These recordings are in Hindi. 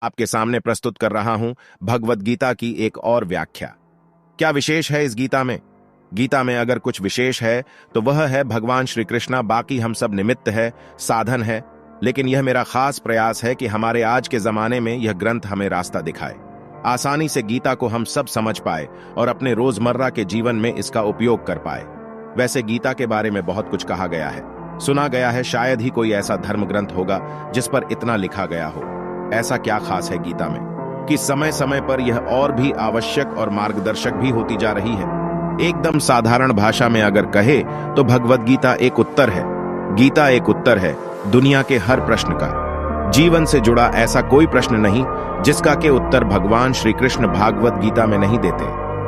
आपके सामने प्रस्तुत कर रहा हूं भगवत गीता की एक और व्याख्या। क्या विशेष है इस गीता में? गीता में अगर कुछ विशेष है तो वह है भगवान श्री कृष्णा, बाकी हम सब निमित्त है, साधन है। लेकिन यह मेरा खास प्रयास है कि हमारे आज के जमाने में यह ग्रंथ हमें रास्ता दिखाए, आसानी से गीता को हम सब समझ पाए और अपने रोजमर्रा के जीवन में इसका उपयोग कर पाए। वैसे गीता के बारे में बहुत कुछ कहा गया है, सुना गया है, शायद ही कोई ऐसा धर्म ग्रंथ होगा जिस पर इतना लिखा गया हो। ऐसा क्या खास है गीता में कि समय समय पर यह और भी आवश्यक और मार्गदर्शक भी होती जा रही है। एकदम साधारण भाषा में अगर कहे तो भगवत गीता एक उत्तर है। गीता एक उत्तर है दुनिया के हर प्रश्न का। जीवन से जुड़ा ऐसा कोई प्रश्न नहीं जिसका के उत्तर भगवान श्री कृष्ण भागवत गीता में नहीं देते।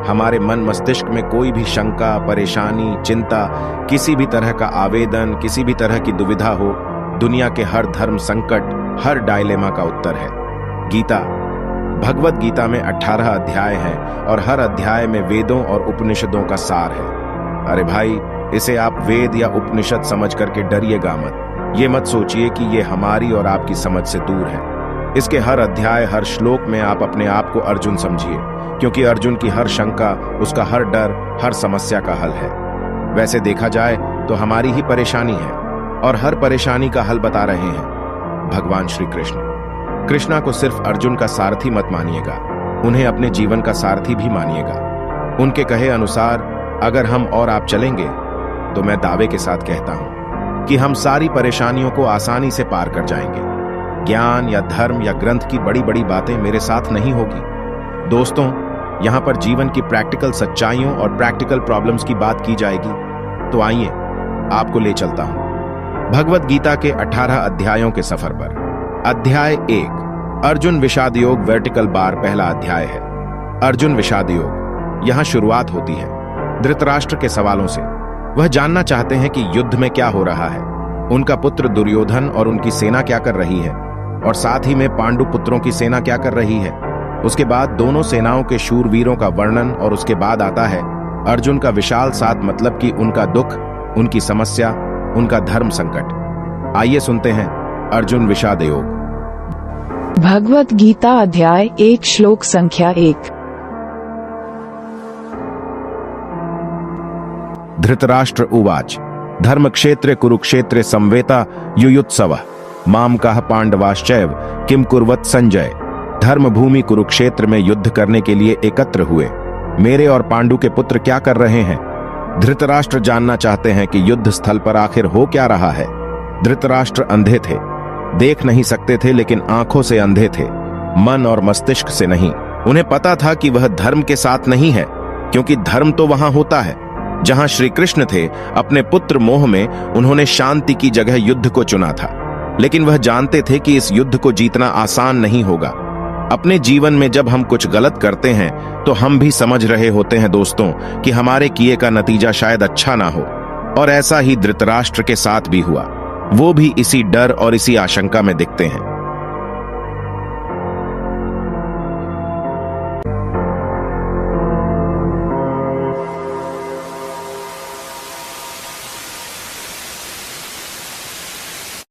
हमारे मन मस्तिष्क में कोई भी शंका, परेशानी, चिंता, किसी भी तरह का आवेदन, किसी भी तरह की दुविधा हो, दुनिया के हर धर्म संकट, हर डायलेमा का उत्तर है गीता। भगवत गीता में 18 अध्याय हैं और हर अध्याय में वेदों और उपनिषदों का सार है। अरे भाई, इसे आप वेद या उपनिषद समझ करके डरिएगा मत। ये मत सोचिए कि ये हमारी और आपकी समझ से दूर है। इसके हर अध्याय, हर श्लोक में आप अपने आप को अर्जुन समझिए, क्योंकि अर्जुन की हर शंका, उसका हर डर, हर समस्या का हल है। वैसे देखा जाए तो हमारी ही परेशानी है और हर परेशानी का हल बता रहे हैं भगवान श्री कृष्ण। कृष्णा को सिर्फ अर्जुन का सारथी मत मानिएगा, उन्हें अपने जीवन का सारथी भी मानिएगा। उनके कहे अनुसार अगर हम और आप चलेंगे तो मैं दावे के साथ कहता हूं कि हम सारी परेशानियों को आसानी से पार कर जाएंगे। ज्ञान या धर्म या ग्रंथ की बड़ी बड़ी बातें मेरे साथ नहीं होगी। दोस्तों, यहां पर जीवन की प्रैक्टिकल सच्चाइयों और प्रैक्टिकल प्रॉब्लम्स की बात की जाएगी। तो आइए आपको ले चलता हूं भगवत गीता के 18 अध्यायों के सफर पर। अध्याय 1, अर्जुन विषाद योग वर्टिकल बार। पहला अध्याय है अर्जुन विषाद योग। यहां शुरुआत होती है धृतराष्ट्र के सवालों से। वह जानना चाहते हैं कि युद्ध में क्या हो रहा है, उनका पुत्र दुर्योधन और उनकी सेना क्या कर रही है, और साथ ही में पांडु पुत्रों की सेना क्या कर रही है। उसके बाद दोनों सेनाओं के शूरवीरों का वर्णन, और उसके बाद आता है अर्जुन का विशाल साथ, मतलब कि उनका दुख, उनकी समस्या, उनका धर्म संकट। आइए सुनते हैं अर्जुन विषाद योग। भगवत गीता अध्याय 1 श्लोक संख्या 1। धृतराष्ट्र उवाच धर्मक्षेत्रे कुरुक्षेत्रे संवेता युयुत्सवः मामकाः पांडवाश्चैव किम कुर्वत संजय। धर्म भूमि कुरुक्षेत्र में युद्ध करने के लिए एकत्र हुए। मेरे और पांडु के पुत्र क्या कर रहे हैं? धृतराष्ट्र जानना चाहते हैं कि युद्ध स्थल पर आखिर हो क्या रहा है। धृतराष्ट्र अंधे थे, देख नहीं सकते थे, लेकिन आंखों से अंधे थे, मन और मस्तिष्क से नहीं। उन्हें पता था कि वह धर्म के साथ नहीं है, क्योंकि धर्म तो वहां होता है जहां श्री कृष्ण थे। अपने पुत्र मोह में उन्होंने शांति की जगह युद्ध को चुना था, लेकिन वह जानते थे कि इस युद्ध को जीतना आसान नहीं होगा। अपने जीवन में जब हम कुछ गलत करते हैं तो हम भी समझ रहे होते हैं दोस्तों कि हमारे किए का नतीजा शायद अच्छा ना हो, और ऐसा ही धृतराष्ट्र के साथ भी हुआ। वो भी इसी डर और इसी आशंका में दिखते हैं।